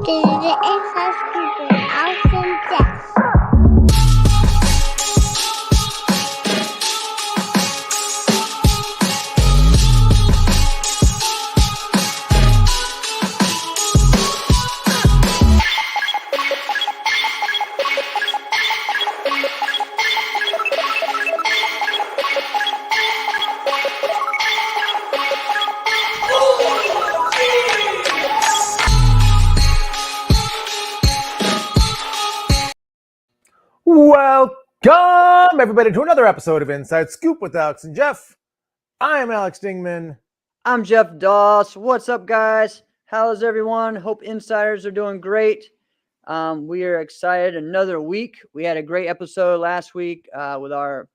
Deze is hartstikke awesome Test. Welcome, everybody, to another episode of Inside Scoop with Alex and Jeff. I am Alex Dingman. I'm Jeff Doss. What's up, guys? How's everyone? Hope insiders are doing great. We are excited. Another week. We had a great episode last week with our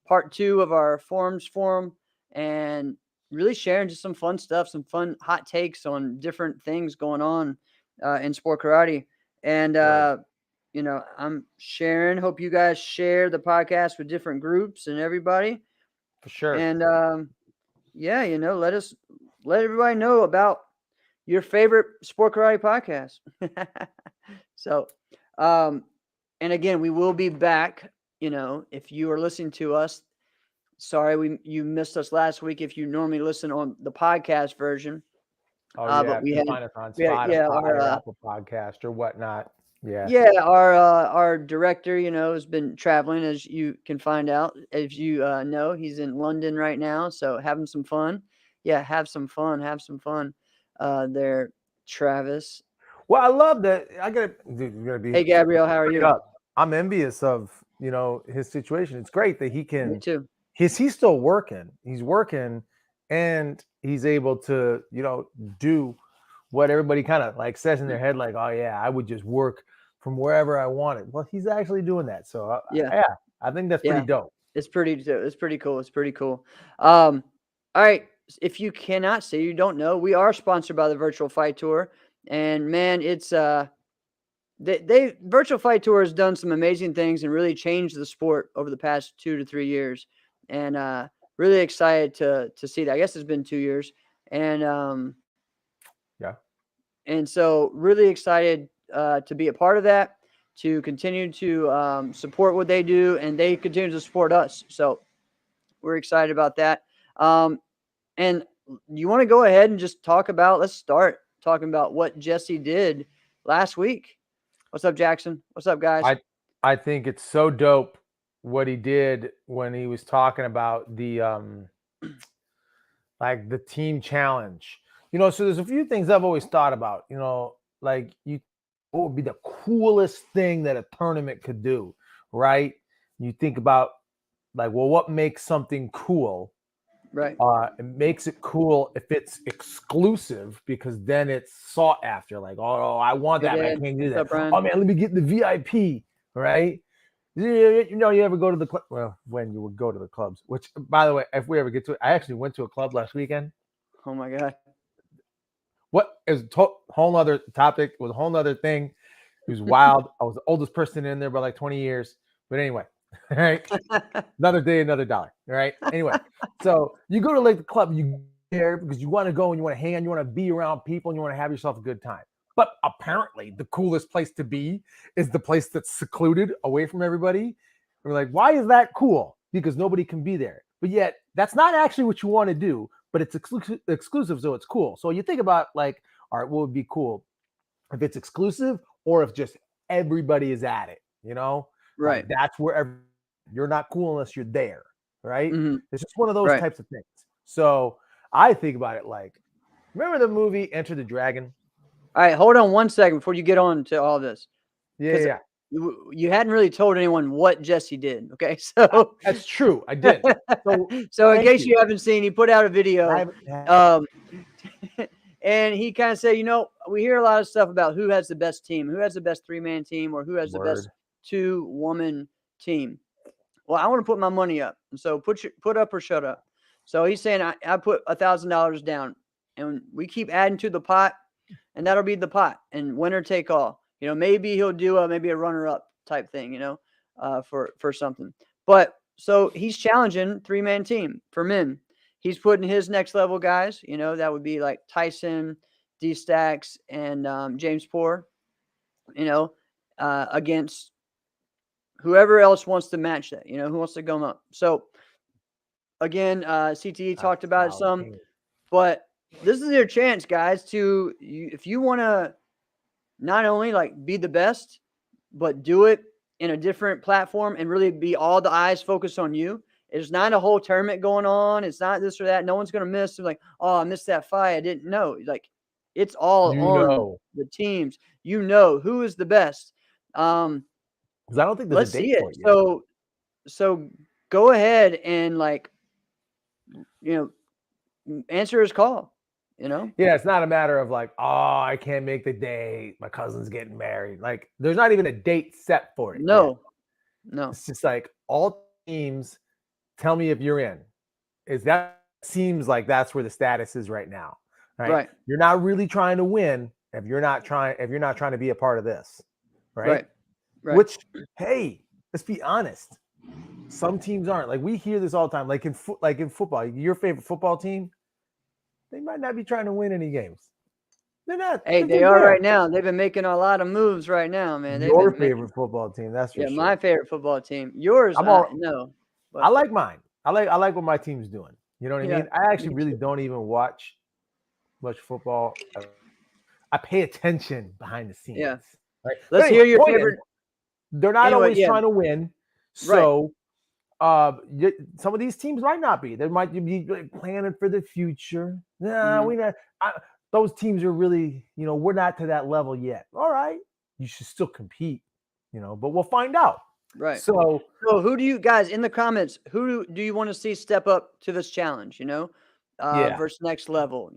part 2 of our forums forum and really sharing just some fun stuff, some fun hot takes on different things going on in sport karate. And, you know, I'm sharing. Hope you guys share the podcast with different groups and everybody. For sure. And, yeah, you know, let everybody know about your favorite sport karate podcast. So, and again, we will be back. You know, if you are listening to us, sorry, you missed us last week. If you normally listen on the podcast version, but we find us on Spotify or Apple Podcast or whatnot. Yeah. Our director, you know, has been traveling, as you can find out. As you know, he's in London right now, so having some fun. Yeah, have some fun. There, Travis. Well, I love that. You're gonna be. Hey, Gabrielle, how are you? I'm envious of, you know, his situation. It's great that he can. Me too. He's still working. He's working, and he's able to, you know, do what everybody kind of like says in their head, like, oh yeah, I would just work from wherever I wanted. Well, he's actually doing that. So yeah, I think that's pretty dope. It's pretty cool. All right. If you cannot see, you don't know, we are sponsored by the Virtual Fight Tour, and man, it's Virtual Fight Tour has done some amazing things and really changed the sport over the past 2 to 3 years, and really excited to see that. I guess it's been 2 years, and and so really excited to be a part of that, to continue to support what they do, and they continue to support us. So we're excited about that. And you want to go ahead and just let's start talking about what Jesse did last week. What's up, Jackson? What's up, guys? I think it's so dope what he did when he was talking about the like the team challenge. You know, so there's a few things I've always thought about, you know, like what would be the coolest thing that a tournament could do, right? You think about like, well, what makes something cool? Right. It makes it cool if it's exclusive, because then it's sought after. Like, oh, I want that, but I can't do that. Oh man, let me get the VIP, right? You know, you ever go to the club? Well, when you would go to the clubs, which, by the way, if we ever get to it, I actually went to a club last weekend. Oh my God. What is a whole nother topic? It was a whole nother thing. It was wild. I was the oldest person in there by like 20 years. But anyway, all right. Another day, another dollar. All right. Anyway, so you go to like the club, you there because you want to go and you want to hang on, you want to be around people, and you want to have yourself a good time. But apparently the coolest place to be is the place that's secluded away from everybody. And we're like, why is that cool? Because nobody can be there. But yet that's not actually what you want to do. But it's exclusive, so it's cool. So you think about like, all right, what would be cool if it's exclusive or if just everybody is at it, you know? Right. Like, that's where you're not cool unless you're there, right? Mm-hmm. It's just one of those types of things. So I think about it like, remember the movie Enter the Dragon? All right, hold on 1 second before you get on to all this. Yeah. You hadn't really told anyone what Jesse did, okay? So that's true. I did. So in case you haven't seen, he put out a video, and he kind of said, you know, we hear a lot of stuff about who has the best team, who has the best 3-man team, or who has the best 2-woman team. Well, I want to put my money up, and so put up or shut up. So he's saying I put $1,000 down, and we keep adding to the pot, and that'll be the pot, and winner take all. You know, maybe he'll do maybe a runner-up type thing, you know, for something. But so he's challenging 3-man team for men. He's putting his next level guys, you know, that would be like Tyson, D-Stacks, and James Poor. against whoever else wants to match that, who wants to go up. So again, CTE talked about it some, but this is your chance, guys, if you want to not only like be the best, but do it in a different platform and really be all the eyes focused on you. It's not a whole tournament going on. It's not this or that. No one's going to miss. Like, oh, I missed that fight. I didn't know. Like, it's all on the teams. Who is the best. Because I don't think there's a date for it yet. So go ahead and answer his call. Yeah, it's not a matter of like, oh, I can't make the date. My cousin's getting married. Like, there's not even a date set for it. No. It's just like all teams tell me if you're in. That seems like that's where the status is right now. Right. You're not really trying to win if you're not trying to be a part of this. Right. Which, hey, let's be honest. Some teams aren't. Like, we hear this all the time. Like in football, your favorite football team, they might not be trying to win any games. They're not. Hey, they are right now. They've been making a lot of moves right now, man. Your favorite football team, that's for sure. Yeah, my favorite football team. Yours, no. But I like mine. I like what my team's doing. You know what I mean? I actually really don't even watch much football. I pay attention behind the scenes. Yeah. Right? Let's hear your favorite. They're not always trying to win. So some of these teams might not be. They might be planning for the future. We not. Those teams are really, we're not to that level yet. All right, you should still compete, but we'll find out. Right. So who do you guys in the comments? Who do you want to see step up to this challenge? Versus next level.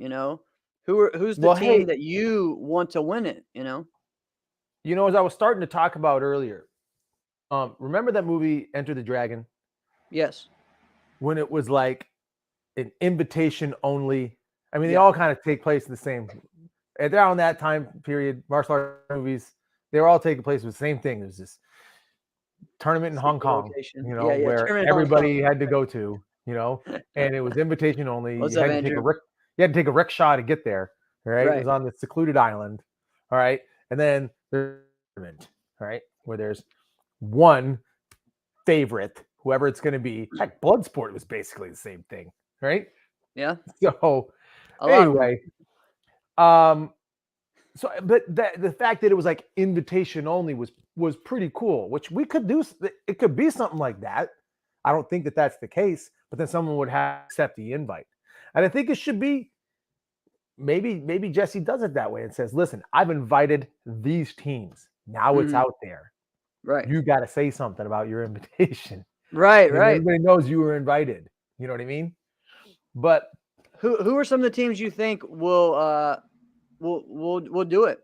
Who's the team that you want to win it? As I was starting to talk about earlier. Remember that movie Enter the Dragon? Yes. When it was like an invitation only. I mean, they all kind of take place in the same. Around that time period, martial art movies, they were all taking place with the same thing. It was this tournament in Hong Kong, where everybody had to go to, and it was invitation only. You had to take a rickshaw to get there. Right? It was on the secluded island. All right. And then there's tournament, right, where there's one favorite, whoever it's going to be. Heck, Bloodsport was basically the same thing, right? Yeah. So anyway, but the fact that it was like invitation only was pretty cool, which we could do. It could be something like that. I don't think that that's the case, but then someone would have to accept the invite. And I think it should be, maybe Jesse does it that way and says, listen, I've invited these teams. Now it's out there. Right. You got to say something about your invitation. Right. Everybody knows you were invited. You know what I mean? But who are some of the teams you think will do it?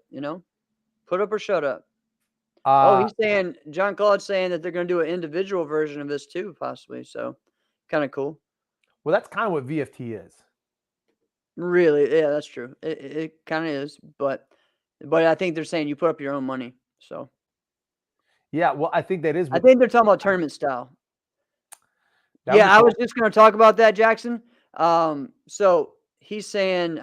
Put up or shut up. He's saying John Claude's saying that they're going to do an individual version of this too, possibly. So, kind of cool. Well, that's kind of what VFT is. Really? Yeah, that's true. It kind of is, but I think they're saying you put up your own money. So. Yeah, well, I think that is. I think they're talking about tournament style. I was just going to talk about that, Jackson. So he's saying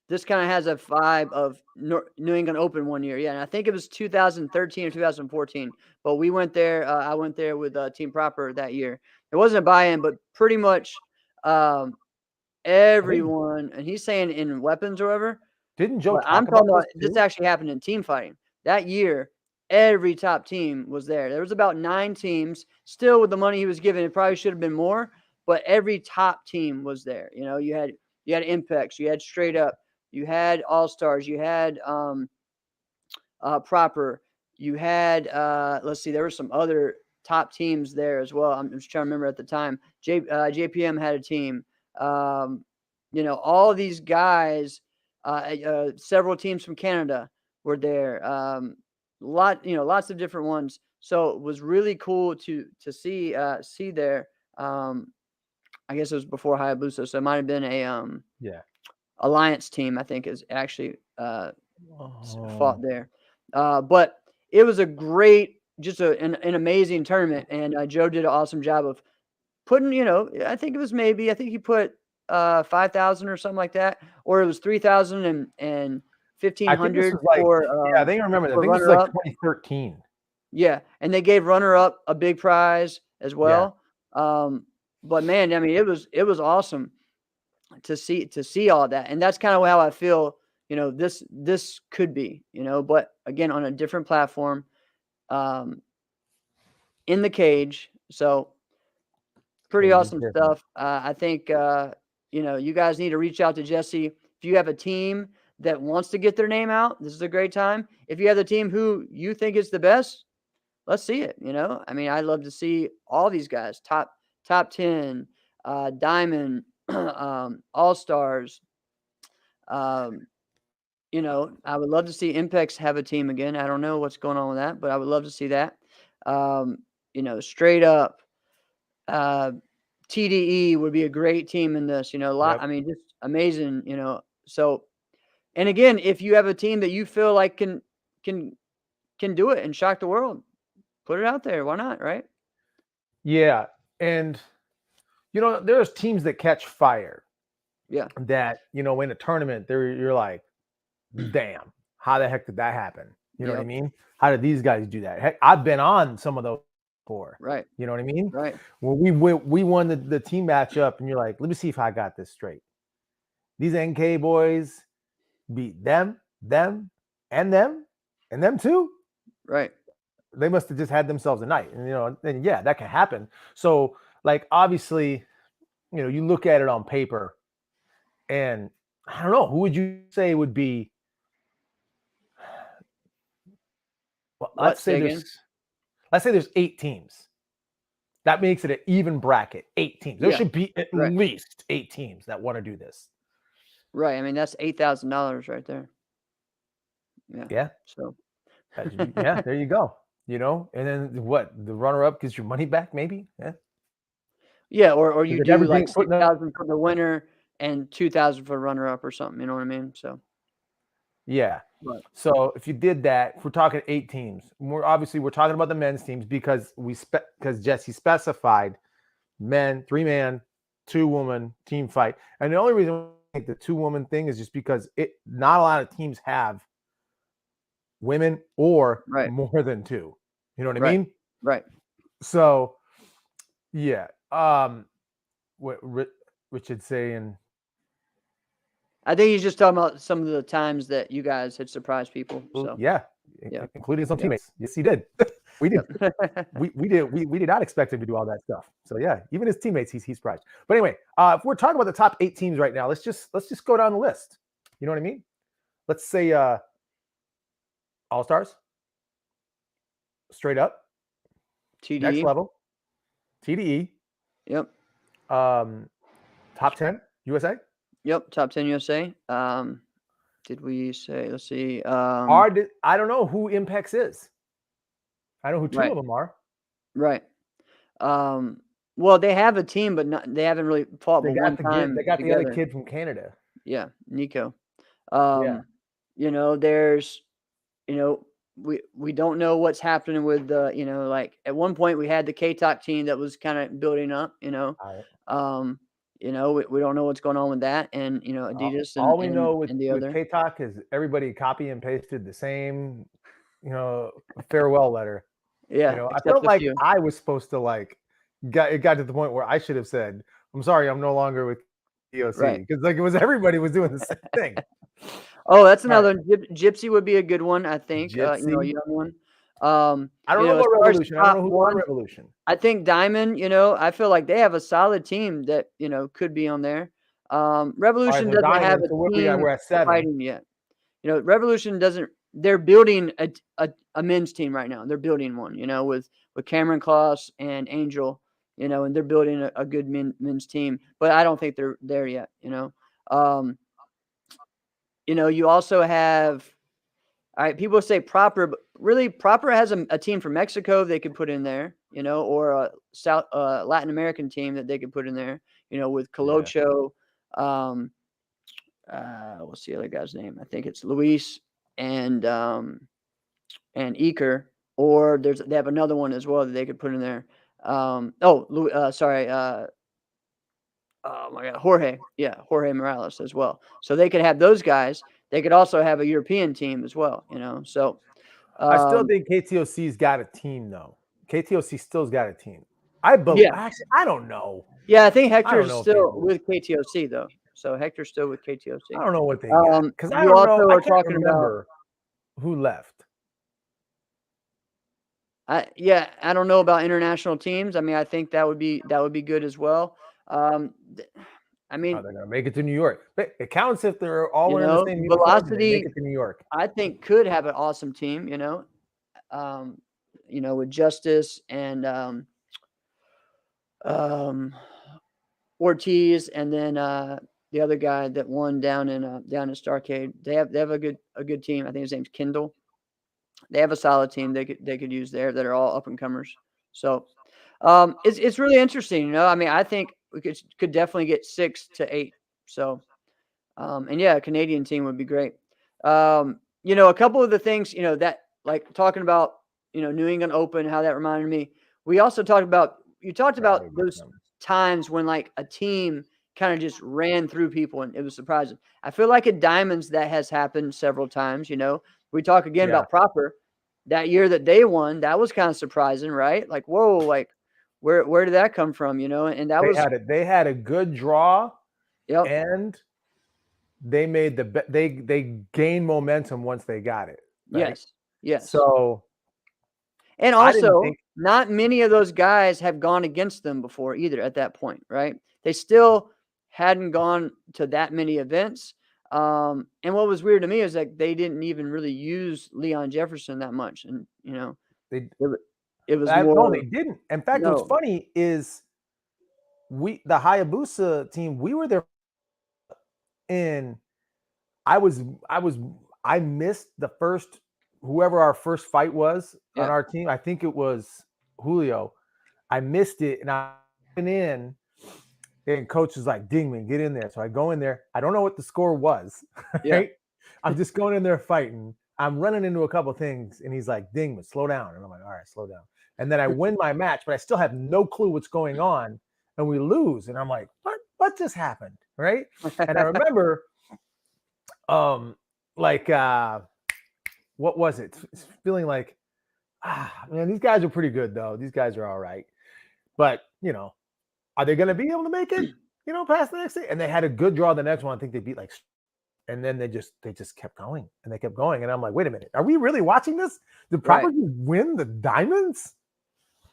this kind of has a vibe of New England Open one year. Yeah, and I think it was 2013 or 2014. But we went there. I went there with Team Proper that year. It wasn't a buy-in, but pretty much everyone. And he's saying in weapons or whatever. Didn't Joe? I'm talking about this actually happened in team fighting that year. Every top team was there. There was about 9 teams. Still, with the money he was given, it probably should have been more. But every top team was there. You had Impex, you had Straight Up, you had All Stars, you had Proper, you had let's see, there were some other top teams there as well. I'm just trying to remember at the time. JPM had a team. All these guys, several teams from Canada were there. Lots of different ones. So it was really cool to see there. I guess it was before Hayabusa, so it might have been a Alliance team. I think is actually fought there. But it was a great, just an amazing tournament, and Joe did an awesome job of putting. I think he put 5,000 or something like that, or it was 3,000 and I think this 1,500 was like, for yeah, I think I remember that. I for think this was like runner-up. 2013. Yeah, and they gave runner-up a big prize as Yeah. well. But man, I mean, it was awesome to see all that, and that's kind of how I feel. This could be, but again on a different platform, in the cage. So pretty Cage is awesome different. stuff. I think you guys need to reach out to Jesse if you have a team that wants to get their name out. This is a great time. If you have a team who you think is the best, let's see it. I mean, I'd love to see all these guys top 10, Diamond, All Stars. Um, I would love to see Impex have a team again. I don't know what's going on with that, but I would love to see that. Straight up, TDE would be a great team in this. Yep. I mean, just amazing. So, and again, if you have a team that you feel like can do it and shock the world, put it out there. Why not? Right? Yeah, and there's teams that catch fire. Yeah. That in a tournament, you're like, damn, how the heck did that happen? You know what I Yep. mean? How did these guys do that? Heck, I've been on some of those before. Right. You know what I mean? Right. When we won the team matchup, and you're like, let me see if I got this straight. These NK boys beat them, and them too. Right. They must have just had themselves a night, and yeah, that can happen. So, like, obviously, you look at it on paper, and I don't know, who would you say would be? Well, let's say there's 8 teams. That makes it an even bracket. 8 teams. There should be at least 8 teams that want to do this. Right. I mean, that's $8,000 right there. Yeah. Yeah. So. Yeah, there you go. And then what? The runner-up gets your money back, maybe. Yeah. Yeah, or you do like everything- 6,000 for the winner and 2,000 for runner-up or something. You know what I mean? So. Yeah. Right. So if you did that, if we're talking 8 teams, we're talking about the men's teams because Jesse specified men, 3-man, 2-woman team fight. And the only reason I think the 2-woman thing is just because not a lot of teams have women or more than 2. You know what I mean? Right. So yeah. What Richard's saying. I think he's just talking about some of the times that you guys had surprised people. So yeah, including some teammates. Yes, he did. We did. we did not expect him to do all that stuff. So yeah, even his teammates, he's surprised. But anyway, if we're talking about the top 8 teams right now, let's just go down the list. You know what I mean? Let's say All Stars, straight up, TDE. next level, TDE. Yep. Top 10 USA. Yep, top 10 USA. Did we say? Let's see. I don't know who Impex is. I know who 2 of them are. Right. Well, they have a team, but they haven't really fought. They got the other kid from Canada. Yeah, Nico. Yeah. There's, we don't know what's happening with the, like at one point we had the K-Talk team that was kind of building up. We don't know what's going on with that, and Adidas. All we know with other K-Talk is everybody copy and pasted the same, farewell letter. Yeah, I felt like I was supposed to it got to the point where I should have said, "I'm sorry, I'm no longer with EOC," because it was everybody was doing the same thing. Oh, that's another one. Gypsy would be a good one, I think. Gypsy. A young one. I don't know about Revolution. I don't know who won Revolution. I think Diamond, I feel like they have a solid team that, could be on there. Revolution doesn't have a team we're at 7. fighting yet. Revolution doesn't. They're building a men's team right now. They're building one, with Cameron Kloss and Angel, and they're building a good men's team. But I don't think they're there yet. You also have. All right, people say Proper, but really Proper has a team from Mexico they could put in there, or a South Latin American team that they could put in there, with Colocho. What's the other guy's name? I think it's Luis and Eker, or they have another one as well that they could put in there. Oh my God, Jorge. Yeah, Jorge Morales as well. So they could have those guys they could also have a European team as well, you know. So I still think KTOC's got a team, though. KTOC still's got a team. Actually, I don't know. Yeah, I think I Hector's don't know if they still do. with KTOC though. So Hector's still with KTOC. I don't know what they got because I you don't also know. I are can't talking about. remember who left. I don't know about international teams. I mean, I think that would be good as well. I mean, they're gonna make it to New York. But it counts if they're all you wearing the know, same uniform. They Velocity, make it to New York. I think could have an awesome team. You know, with Justice and Ortiz, and then the other guy that won down in Starcade. They have a good team. I think his name's Kendall. They have a solid team they could use there that are all up and comers. So it's really interesting, you know. I mean, I think we could definitely get 6 to 8. So and yeah, a Canadian team would be great. You know, a couple of the things, you know, that like talking about, you know, New England Open, how that reminded me. We also talked about those times when like a team kind of just ran through people and it was surprising. I feel like at Diamonds that has happened several times, you know. We talk again about Proper. That year that they won, that was kind of surprising, right? Like, whoa, like where did that come from, you know? And they had a good draw, yep. And they made they gained momentum once they got it. Right? Yes. So, and also, not many of those guys have gone against them before either at that point, right? They still hadn't gone to that many events. And what was weird to me is that they didn't even really use Leon Jefferson that much. And, you know, it was more. No, they didn't. In fact, what's funny is the Hayabusa team, we were there and I missed the first, whoever our first fight was on our team. I think it was Julio. I missed it and I went in. And coach is like, Dingman, get in there. So I go in there. I don't know what the score was. Right? I'm just going in there fighting. I'm running into a couple things. And he's like, Dingman, slow down. And I'm like, all right, slow down. And then I win my match, but I still have no clue what's going on. And we lose. And I'm like, what just happened? Right? And I remember, what was it? It's feeling like, man, these guys are pretty good, though. These guys are all right. But, you know, are they going to be able to make it, you know, past the next day? And they had a good draw the next one. I think they beat and then they just kept going and they kept going. And I'm like, wait a minute, are we really watching this? Did Proper win the Diamonds?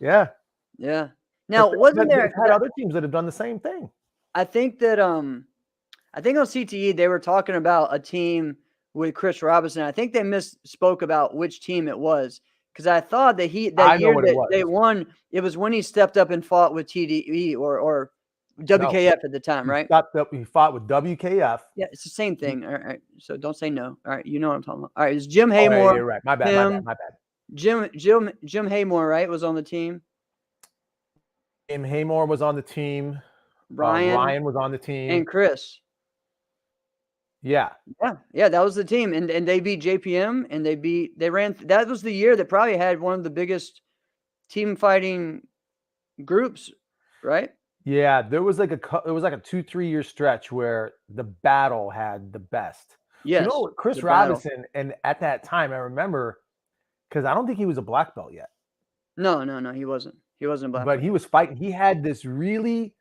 Yeah. Yeah. Now, wasn't there had other teams that have done the same thing? I think that I think on CTE they were talking about a team with Chris Robinson. I think they misspoke about which team it was. Because I thought that year that they won, it was when he stepped up and fought with TDE or WKF at the time, right? He fought with WKF. Yeah, it's the same thing. All right, so don't say no. All right, you know what I'm talking about. All right, it's Jim Haymore. You're right. My bad. Jim Haymore, right, was on the team. Jim Haymore was on the team. Ryan was on the team. And Chris. Yeah, that was the team, and they beat JPM, and they ran. That was the year that probably had one of the biggest team fighting groups, right? Yeah, there was like a 2-3 year stretch where the battle had the best. Yes, you know, Chris Robinson, and at that time I remember because I don't think he was a black belt yet. No, he wasn't. He wasn't a black belt. But he was fighting. He had this really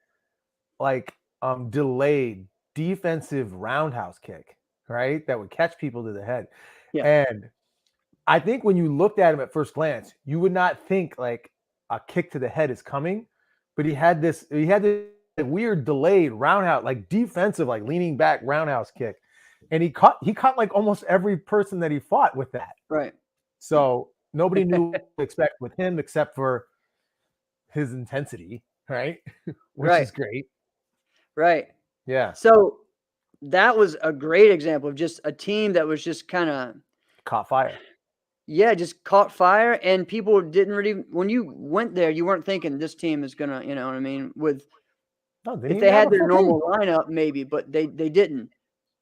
delayed defensive roundhouse kick, right? That would catch people to the head. Yeah. And I think when you looked at him at first glance, you would not think like a kick to the head is coming, but he had this weird delayed roundhouse, like defensive, like leaning back roundhouse kick. And he caught like almost every person that he fought with that. Right. So nobody knew what to expect with him except for his intensity, right? Which is great. Right. Yeah. So that was a great example of just a team that was just kind of caught fire. Yeah, just caught fire, and people didn't really. When you went there, you weren't thinking this team is gonna, you know what I mean? If they had their normal lineup, maybe, but they didn't,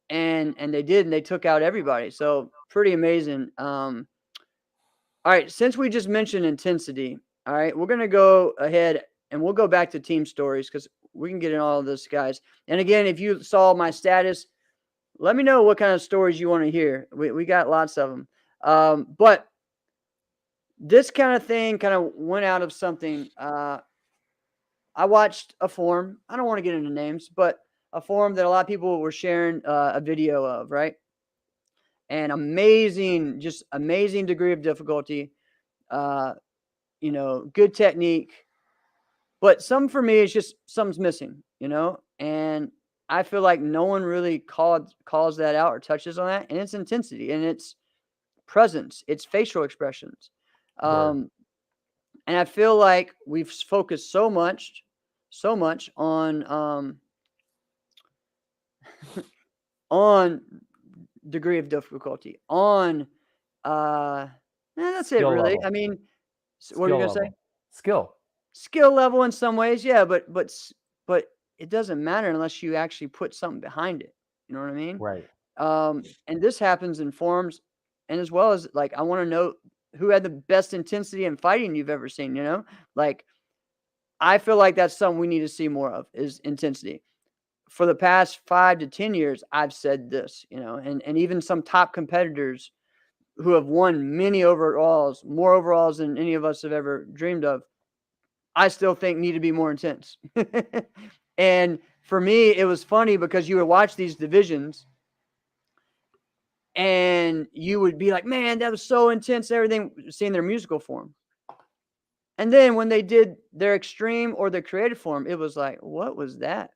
and they did, and they took out everybody. So pretty amazing. All right, since we just mentioned intensity, all right, we're gonna go ahead and we'll go back to team stories because we can get in all of this, guys. And again, if you saw my status let me know what kind of stories you want to hear. We got lots of them. But this kind of thing kind of went out of something. I watched a forum. I don't want to get into names, but a forum that a lot of people were sharing a video of, right? And just amazing degree of difficulty. Good technique. But for me, it's just something's missing, and I feel like no one really calls that out or touches on that. And it's intensity and it's presence, it's facial expressions. Word. And I feel like we've focused so much on on degree of difficulty, on that's it Skill really. level. I mean, what are you gonna say? Skill level in some ways, yeah, but it doesn't matter unless you actually put something behind it. You know what I mean? Right. And this happens in forums, and as well as like I want to know who had the best intensity in fighting you've ever seen. Like I feel like that's something we need to see more of is intensity. For the past 5 to 10 years, I've said this, and even some top competitors who have won many overalls, more overalls than any of us have ever dreamed of, I still think need to be more intense. And for me, it was funny because you would watch these divisions and you would be like, man, that was so intense, everything, seeing their musical form. And then when they did their extreme or their creative form, it was like, what was that?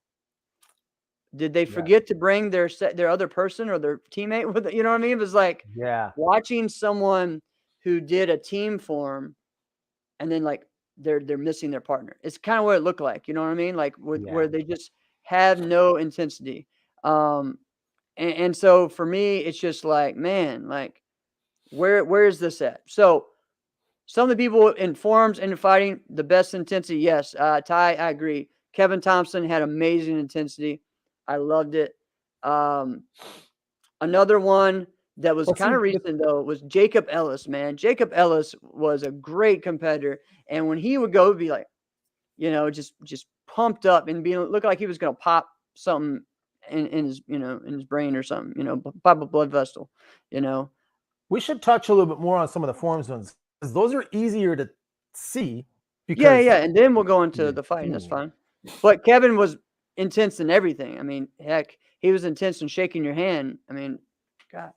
Did they forget to bring their other person or their teammate with it? You know what I mean? It was like watching someone who did a team form and then like they're missing their partner. It's kind of what it looked like. You know what I mean? Like where they just have no intensity. And so for me, it's just like, man, like where is this at? So some of the people in forums and in fighting, the best intensity, yes. Ty, I agree. Kevin Thompson had amazing intensity. I loved it. Another one that was kind of recent though was Jacob Ellis, man. Jacob Ellis was a great competitor. And when he would go, it'd be like, just pumped up and look like he was going to pop something in his, in his brain or something, pop a blood vessel, We should touch a little bit more on some of the forums ones because those are easier to see. Yeah. And then we'll go into the fighting. That's fine. But Kevin was intense in everything. I mean, heck, he was intense in shaking your hand. I mean, God.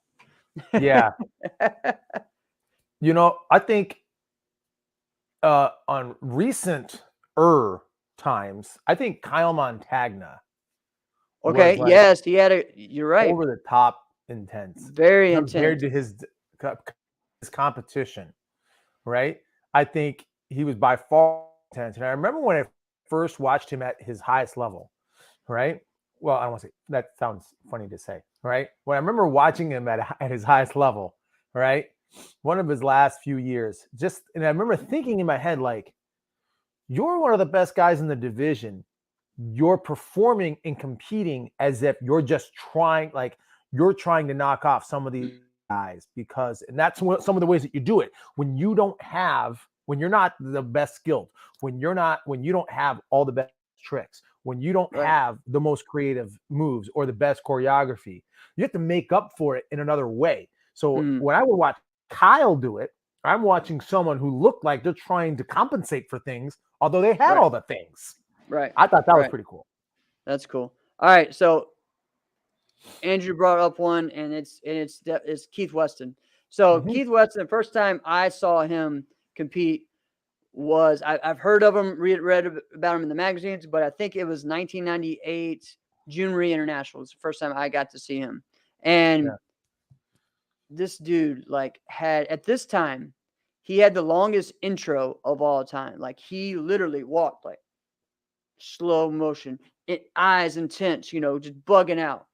Yeah. I think on recent times, I think Kyle Montagna. Okay. Yes, he had you're right. Over the top intense. Very compared intense. to his competition, right? I think he was by far intense. And I remember when I first watched him at his highest level, right? Well, I don't want to say that sounds funny to say, right? When I remember watching him at his highest level, right? One of his last few years, and I remember thinking in my head, like, you're one of the best guys in the division. You're performing and competing as if you're just trying to knock off some of these guys and that's some of the ways that you do it. When you're not the best skilled, when you don't have all the best tricks, when you don't have the most creative moves or the best choreography, you have to make up for it in another way. So when I would watch Kyle do it, I'm watching someone who looked like they're trying to compensate for things, although they had all the things. Right. I thought that was pretty cool. That's cool. All right. So Andrew brought up one, and it's Keith Weston. So Keith Weston, the first time I saw him compete was I've heard of him, read about him in the magazines, but I think it was 1998 Junior International. It was the first time I got to see him. And this dude had at this time, he had the longest intro of all time. Like he literally walked like slow motion, eyes intense, just bugging out,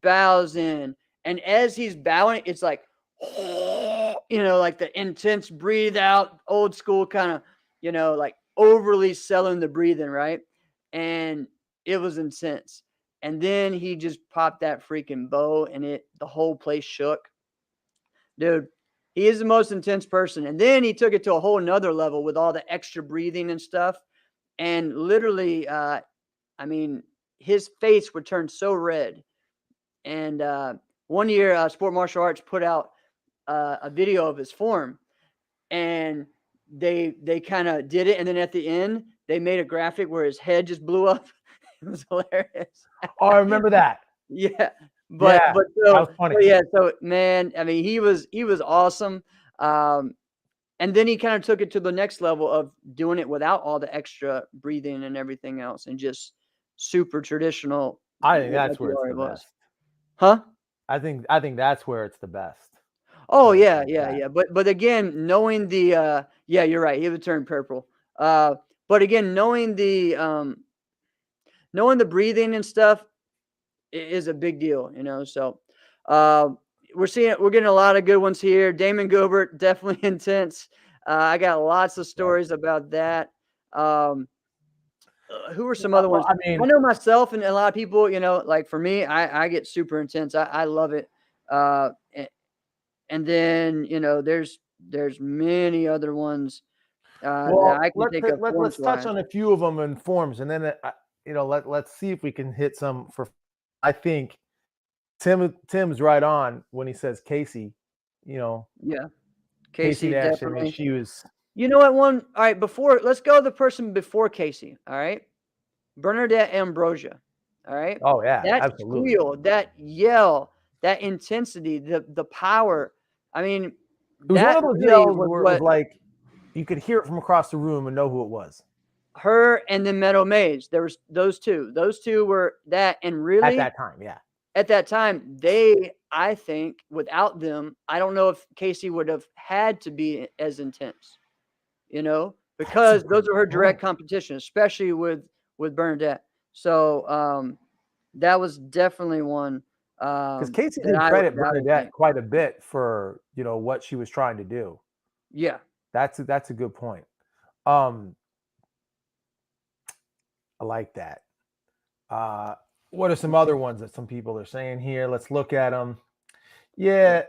bows in. And as he's bowing, it's like, like the intense breathe out, old school kind of, like overly selling the breathing, right? And it was intense. And then he just popped that freaking bow and the whole place shook. Dude, he is the most intense person. And then he took it to a whole nother level with all the extra breathing and stuff. And literally, his face would turn so red And one year, Sport Martial Arts put out a video of his form, and they kind of did it, and then at the end they made a graphic where his head just blew up. It was hilarious. Oh, I remember that. Yeah, Yeah, but that was funny. yeah, so man, I mean, he was awesome. And then he kind of took it to the next level of doing it without all the extra breathing and everything else, and just super traditional. I think that's like where it's Laurie the was. best. Huh? I think that's where it's the best. Oh Where it's yeah, like yeah, that. yeah. But again, knowing the yeah, you're right. He would turn purple. But again, knowing the breathing and stuff is a big deal, you know. So we're getting a lot of good ones here. Damon Gilbert, definitely intense. I got lots of stories about that. Who are some other ones? I mean, I know myself and a lot of people, you know, like for me, I get super intense. I love it. And then, you know, there's many other ones that well, I can think of let's touch forms-wise. on a few of them in forms, and then you know, let's see if we can hit some for. I think Tim's right on when he says Casey. You know, Yeah. Casey Casey, Nash. I mean, definitely. she was. You know what one? All right, let's go the person before Casey. All right. Bernadette Ambrosia. All right. Oh yeah, That absolutely. squeal, that yell, that intensity, the power. I mean, It was one that of those really yells was where it was what like you could hear it from across the room and know who it was her and then Meadow Maize. There was those two. Those two were that, and at really that time. Yeah. at that time, I think, without them, I don't know if Casey would have had to be as intense, you know, because those are her direct competition, especially with Bernadette. So that was definitely one Because Casey that did I credit would Bernadette think. quite a bit for, you know, what she was trying to do. Yeah. That's a good point. I like that. What are some other ones that some people are saying here? Let's look at them. Yeah.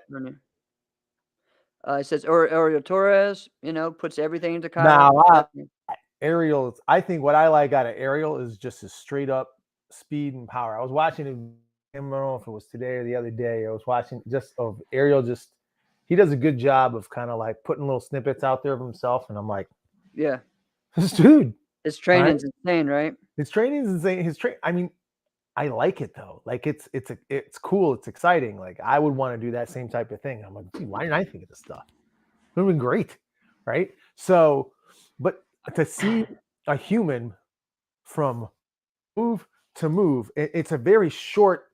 It says Oriol Torres, you know, puts everything into Now, context. Ariel, I think what I like out of Ariel is just his straight up speed and power. I was watching him, I don't know if it was today or the other day. I was watching just of Ariel. Just he does a good job of kind of like putting little snippets out there of himself, and I'm like, Yeah. this dude. His training's insane, right? His training is insane. I mean, I like it though. Like it's cool. It's exciting. Like I would want to do that same type of thing. I'm like, gee, why didn't I think of this stuff? It would have been great, right? So, but to see a human from move to move, it's a very short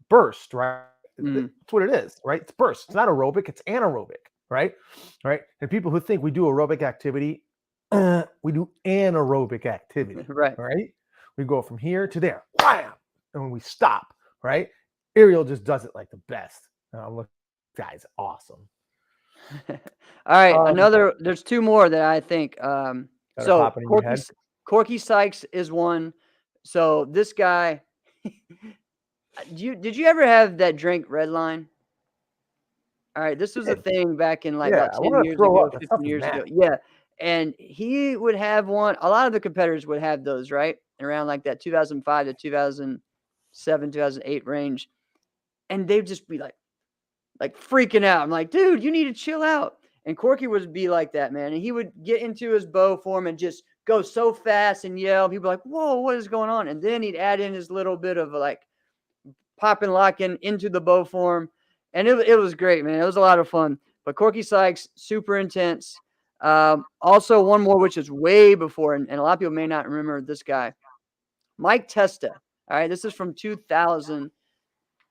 burst, right? That's what it is, right? It's burst. It's not aerobic. It's anaerobic, right? Right. And people who think we do aerobic activity, we do anaerobic activity, Right. right? We go from here to there, wham, and when we stop, right? Ariel just does it like the best. Look, guy's awesome. All right, there's two more that I think. So Corky Sykes is one. So this guy, did you ever have that drink Red Line? All right, this was a thing back in like about 10 years ago, 15 years ago. Yeah. And he would have one. A lot of the competitors would have those, right? Around like that 2005 to 2007, 2008 range. And they'd just be like freaking out. I'm like, dude, you need to chill out. And Corky would be like that, man. And he would get into his bow form and just go so fast and yell. People like, whoa, what is going on? And then he'd add in his little bit of like pop and locking into the bow form. And it was great, man. It was a lot of fun. But Corky Sykes, super intense. Also, one more, which is way before, and a lot of people may not remember this guy, Mike Testa. All right, this is from 2000.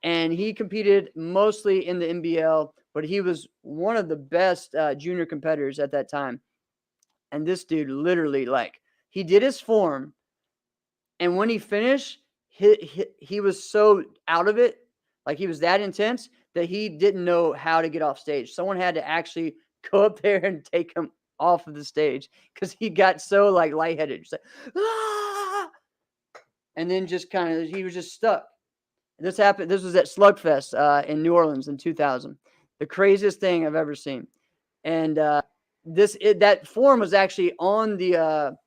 And he competed mostly in the NBL, but he was one of the best junior competitors at that time. And this dude literally, like, he did his form, and when he finished, he was so out of it, like he was that intense that he didn't know how to get off stage. Someone had to actually go up there and take him off of the stage because he got so like lightheaded, just like, ah! And then just kind of he was just stuck. This happened. This was at Slugfest in New Orleans in 2000. The craziest thing I've ever seen. And that form was actually on the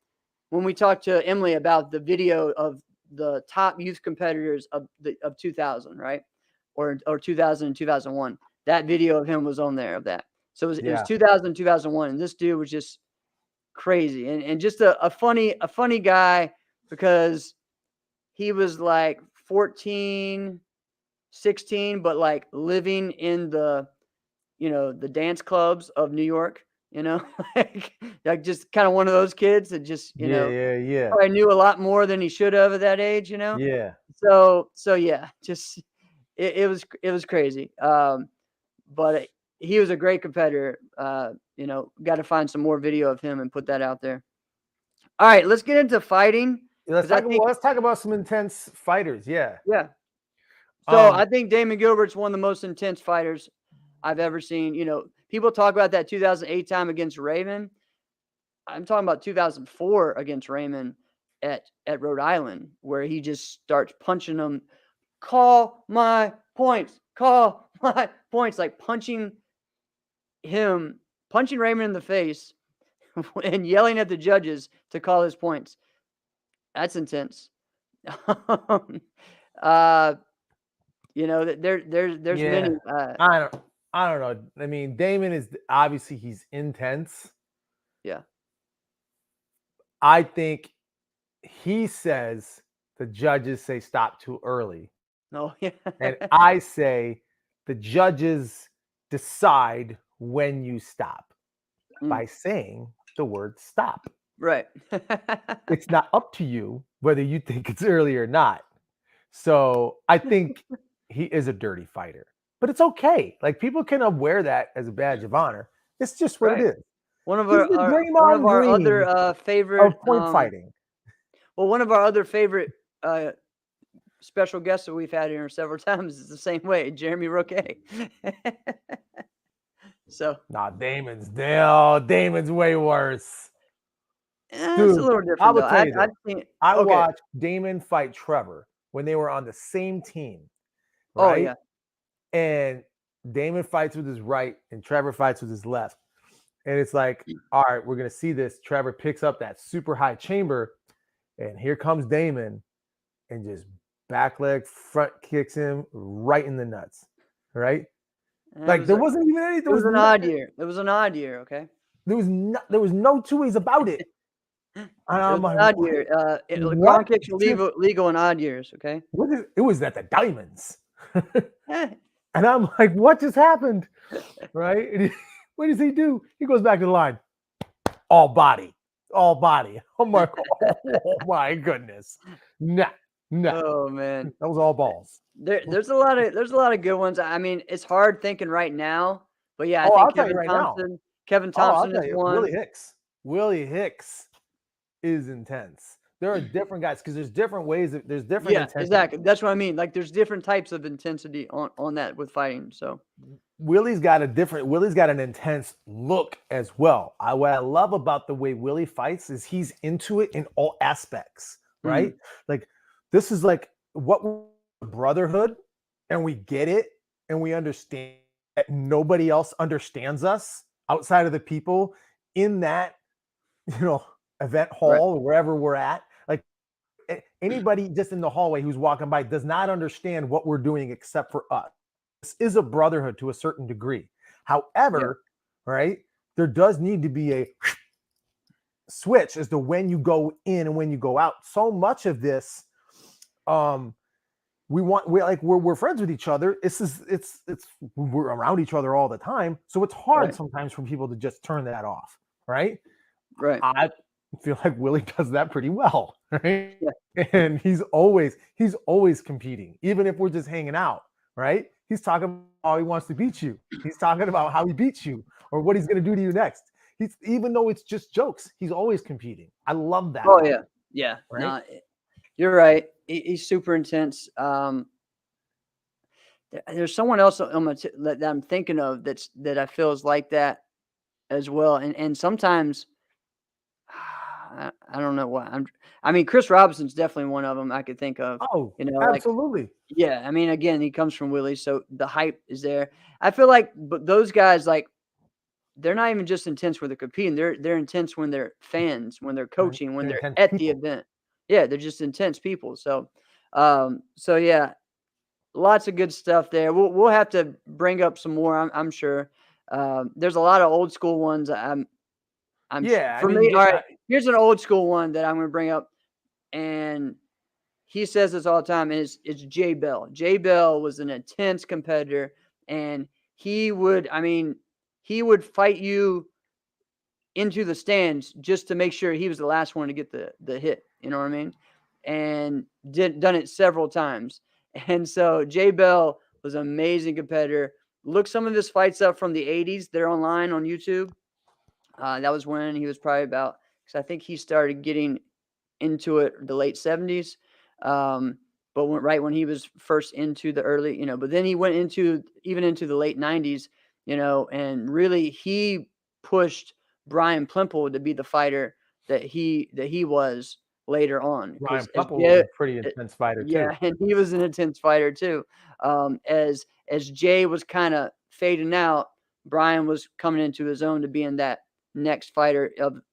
when we talked to Emily about the video of the top youth competitors of 2000, right? or 2000 and 2001. That video of him was on there of that. So it was Yeah. 2000 and 2001, and this dude was just crazy and just a funny guy because he was like 14, 16, but like living in the the dance clubs of New York, like just kind of one of those kids that just Yeah. probably knew a lot more than he should have at that age, Yeah. So yeah, just it was crazy. But he was a great competitor. Got to find some more video of him and put that out there. All right, let's get into fighting. Let's talk about some intense fighters. Yeah. Yeah. So I think Damon Gilbert's one of the most intense fighters I've ever seen. People talk about that 2008 time against Raymond. I'm talking about 2004 against Raymond at Rhode Island, where he just starts punching them. Call my points. Call my points. Like punching Raymond in the face and yelling at the judges to call his points. That's intense. There's many. I don't know. I mean, Damon is obviously he's intense. Yeah. I think he says the judges say stop too early. Oh, yeah. And I say the judges decide when you stop by saying the word stop. Right. It's not up to you whether you think it's early or not. So I think he is a dirty fighter, but it's okay. Like people can wear that as a badge of honor. It's just what it is. One of our other favorite point fighting. Well, one of our other favorite special guests that we've had here several times is the same way, Jeremy Rooke. So Damon's way worse. Dude, it's a little different. I watched Damon fight Trevor when they were on the same team. Right? Oh yeah. And Damon fights with his right and Trevor fights with his left. And it's like, all right, we're going to see this. Trevor picks up that super high chamber, and here comes Damon and just back leg front kicks him right in the nuts. Right? There wasn't even anything. It was an odd year. It was an odd year, okay? There was no two ways about it. It was an odd year. Ground kicks are legal in odd years, okay? It was at the Diamonds. And I'm like, what just happened? Right? And what does he do? He goes back to the line. All body. I'm like, oh my goodness. No. Oh man. That was all balls. There's a lot of good ones. I mean, it's hard thinking right now, but yeah, I think Kevin Thompson is one. Willie Hicks is intense. There are different guys because there's different ways. There's different. Yeah, intensity. Exactly. That's what I mean. Like there's different types of intensity on that with fighting. So Willie's got an intense look as well. What I love about the way Willie fights is he's into it in all aspects, right? Like this is like what brotherhood, and we get it, and we understand that nobody else understands us outside of the people in that, event hall or wherever we're at. Like anybody just in the hallway who's walking by does not understand what we're doing except for us. This is a brotherhood to a certain degree. However, right, there does need to be a switch as to when you go in and when you go out. So much of this, we're friends with each other. We're around each other all the time. So it's hard sometimes for people to just turn that off. Right. Right. I feel like Willie does that pretty well. Right. Yeah. And he's always competing, even if we're just hanging out. Right. He's talking about how he wants to beat you. He's talking about how he beats you or what he's going to do to you next. Even though it's just jokes, he's always competing. I love that. Oh yeah. Yeah. Right? No, you're right. He's super intense. There's someone else that I'm thinking of that I feel is like that as well. And sometimes I don't know why. Chris Robinson's definitely one of them I could think of. Oh, absolutely. Yeah. I mean, again, he comes from Willie, so the hype is there. I feel like, but those guys, like, they're not even just intense when they're competing. They're intense when they're fans, when they're coaching, when they're at the event. Yeah, they're just intense people. So yeah, lots of good stuff there. We'll have to bring up some more. I'm sure. There's a lot of old school ones. Yeah, for me. All right, here's an old school one that I'm going to bring up, and he says this all the time. And it's Jay Bell. Jay Bell was an intense competitor, and he would fight you into the stands just to make sure he was the last one to get the hit. You know what I mean? And done it several times. And so Jay Bell was an amazing competitor. Look some of his fights up from the 80s. They're online on YouTube. That was when he was probably about, because I think he started getting into it the late 70s. But right when he was first into the early, but then he went into the late 90s, and really he pushed Brian Plimple to be the fighter that he was later on. Brian Plimple was a pretty intense fighter too. Yeah, and he was an intense fighter too. As Jay was kind of fading out, Brian was coming into his own to being that next fighter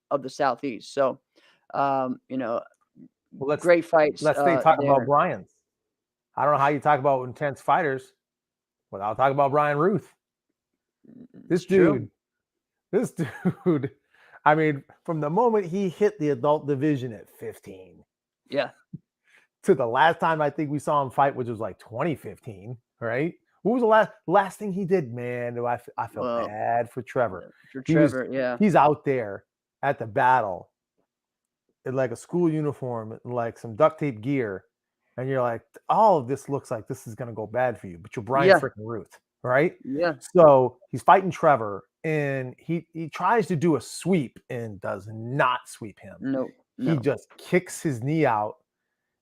of the Southeast. So, great fights. Let's talk about Brian's. I don't know how you talk about intense fighters without talking about Brian Ruth. This dude, I mean, from the moment he hit the adult division at 15, to the last time I think we saw him fight, which was like 2015, right? What was the last thing he did? Man, I felt bad for Trevor. He's out there at the battle in like a school uniform and like some duct tape gear, and you're like, all of this looks like this is gonna go bad for you, but you're Brian freaking Ruth, right? Yeah. So he's fighting Trevor, and he tries to do a sweep and does not sweep him. No. He just kicks his knee out,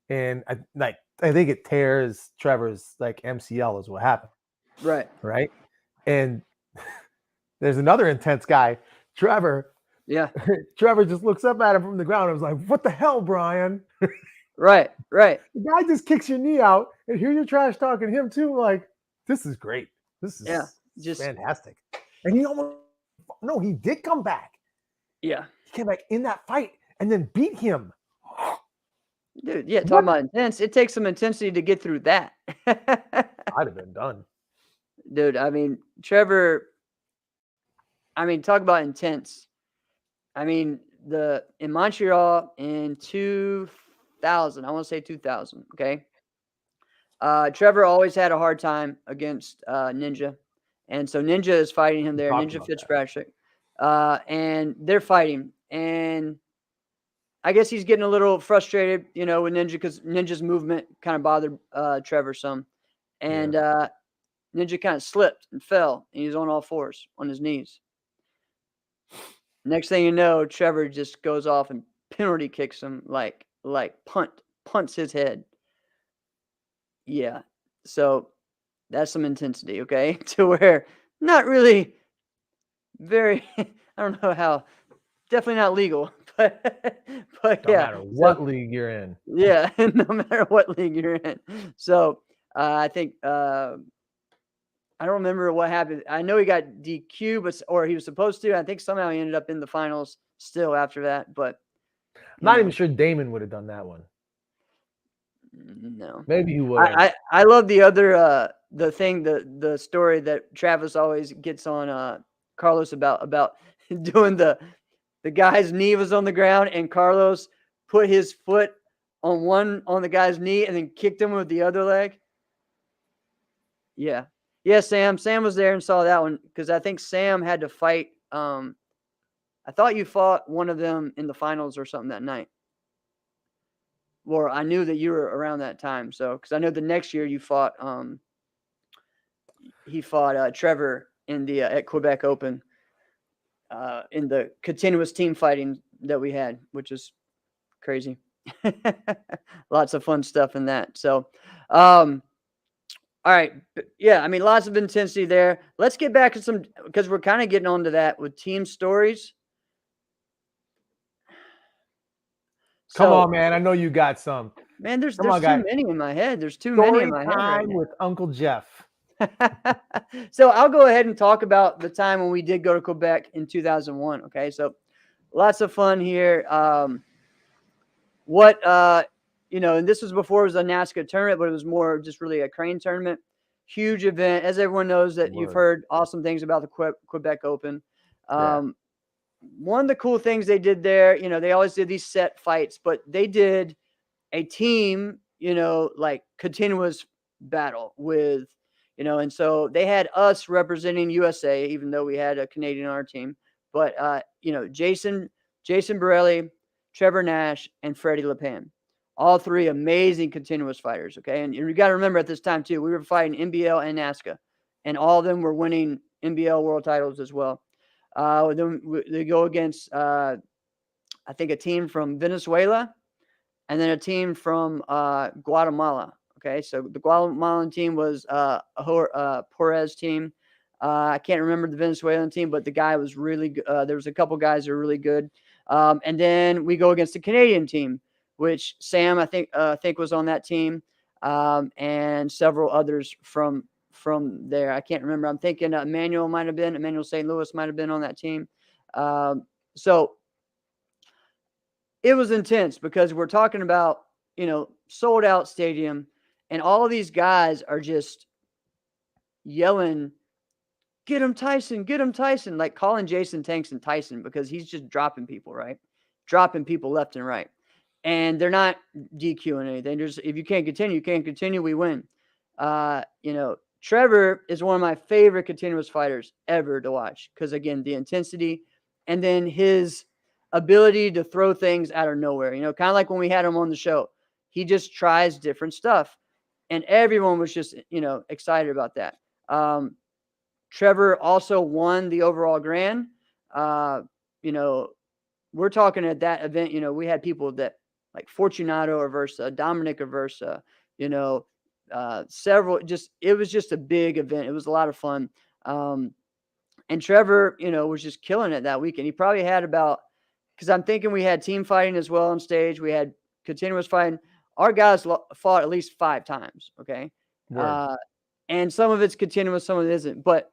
and I think it tears Trevor's like MCL is what happened. Right. And there's another intense guy, Trevor. Yeah. Trevor just looks up at him from the ground. I was like, what the hell, Brian? Right. The guy just kicks your knee out, and here you're trash talking him too. Like, this is great. This is just fantastic. And he did come back. Yeah. He came back in that fight and then beat him. Dude, talking about intense. It takes some intensity to get through that. I'd have been done. Dude, I mean, Trevor, talk about intense. In Montreal in 2000, I want to say 2000, okay? Trevor always had a hard time against Ninja. And so Ninja is fighting him there, Ninja Fitzpatrick. And they're fighting. And I guess he's getting a little frustrated, with Ninja, because Ninja's movement kind of bothered Trevor some. And Ninja kind of slipped and fell, and he's on all fours on his knees. Next thing you know, Trevor just goes off and penalty kicks him like punts his head. Yeah. So that's some intensity, okay? To where not really very, I don't know how, definitely not legal, but no matter what league you're in. Yeah, no matter what league you're in. So I think, I don't remember what happened. I know he got DQ, or he was supposed to. I think somehow he ended up in the finals still after that, but not even sure Damon would have done that one. No, maybe he would. I love the other the story that Travis always gets on Carlos about doing the guy's knee was on the ground and Carlos put his foot on the guy's knee and then kicked him with the other leg. Yeah, Sam was there and saw that one, because I think Sam had to fight. I thought you fought one of them in the finals or something that night. Well, I knew that you were around that time, so because I know the next year you fought. He fought Trevor in the at Quebec Open. In the continuous team fighting that we had, which is crazy. Lots of fun stuff in that. So, all right. Yeah, lots of intensity there. Let's get back to some, because we're kind of getting onto that with team stories. Come on, man. I know you got some. Man, there's too many in my head. There's too many in my head right now. With Uncle Jeff. So I'll go ahead and talk about the time when we did go to Quebec in 2001. Okay, so lots of fun here. What and this was before it was a NASCAR tournament, but it was more just really a crane tournament. Huge event. As everyone knows that you've heard awesome things about the Quebec Open. One of the cool things they did there, they always did these set fights, but they did a team, like continuous battle with, and so they had us representing USA, even though we had a Canadian on our team. But, Jason Borelli, Trevor Nash, and Freddie LePan. All three amazing continuous fighters, okay? And you got to remember at this time, too, we were fighting NBL and NASCA, and all of them were winning NBL world titles as well. Then they go against, I think, a team from Venezuela and then a team from Guatemala, okay? So the Guatemalan team was a Perez team. I can't remember the Venezuelan team, but the guy was really good. There was a couple guys that were really good. And then we go against the Canadian team, which Sam, I think was on that team, and several others from there. I can't remember. I'm thinking Emmanuel St. Louis might have been on that team. So it was intense because we're talking about, sold out stadium, and all of these guys are just yelling, "Get him, Tyson, get him, Tyson," like calling Jason Tyson because he's just dropping people, right? Dropping people left and right. And they're not DQing anything. Just, if you can't continue, we win. Trevor is one of my favorite continuous fighters ever to watch because, again, the intensity and then his ability to throw things out of nowhere, kind of like when we had him on the show. He just tries different stuff. And everyone was just, excited about that. Trevor also won the overall grand. We're talking at that event, we had people that like Fortunato Aversa, Dominic Aversa, several, it was just a big event. It was a lot of fun. And Trevor, was just killing it that weekend. He probably had because I'm thinking we had team fighting as well on stage. We had continuous fighting. Our guys fought at least 5 times. Okay. And some of it's continuous, some of it isn't, but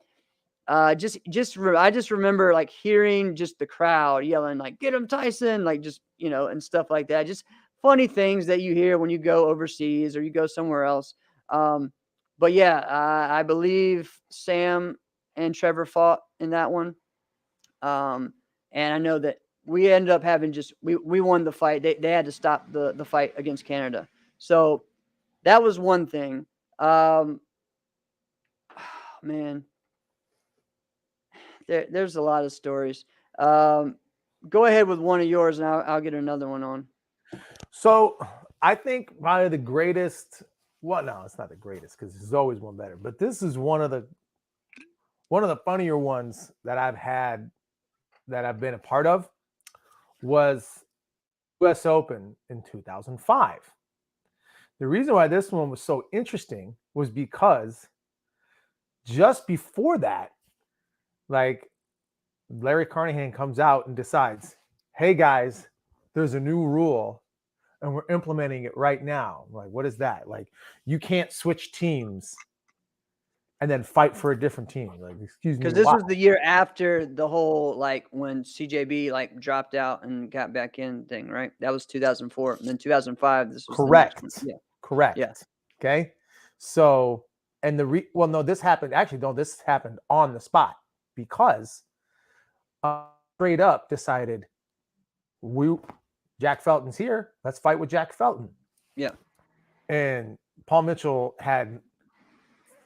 I just remember like hearing just the crowd yelling like, "Get him, Tyson," like just, and stuff like that. Just funny things that you hear when you go overseas or you go somewhere else. But yeah, I believe Sam and Trevor fought in that one. And I know that we ended up having we won the fight. They had to stop the fight against Canada. So that was one thing. Man. There's a lot of stories. Go ahead with one of yours, and I'll get another one on. So I think probably the greatest. Well, no, it's not the greatest because there's always one better. But this is one of the funnier ones that I've had, that I've been a part of, was U.S. Open in 2005. The reason why this one was so interesting was because just before that, like, Larry Carnahan comes out and decides, "Hey guys, there's a new rule and we're implementing it right now." I'm like, what is that? Like, you can't switch teams and then fight for a different team. Like, excuse me. Because this was the year after the whole, like, when CJB like dropped out and got back in thing, right? That was 2004. And then 2005, this was correct. The next one. Yeah. Correct. Yeah. Okay. So, and this happened on the spot. Because straight up decided, Jack Felton's here. Let's fight with Jack Felton. Yeah. And Paul Mitchell had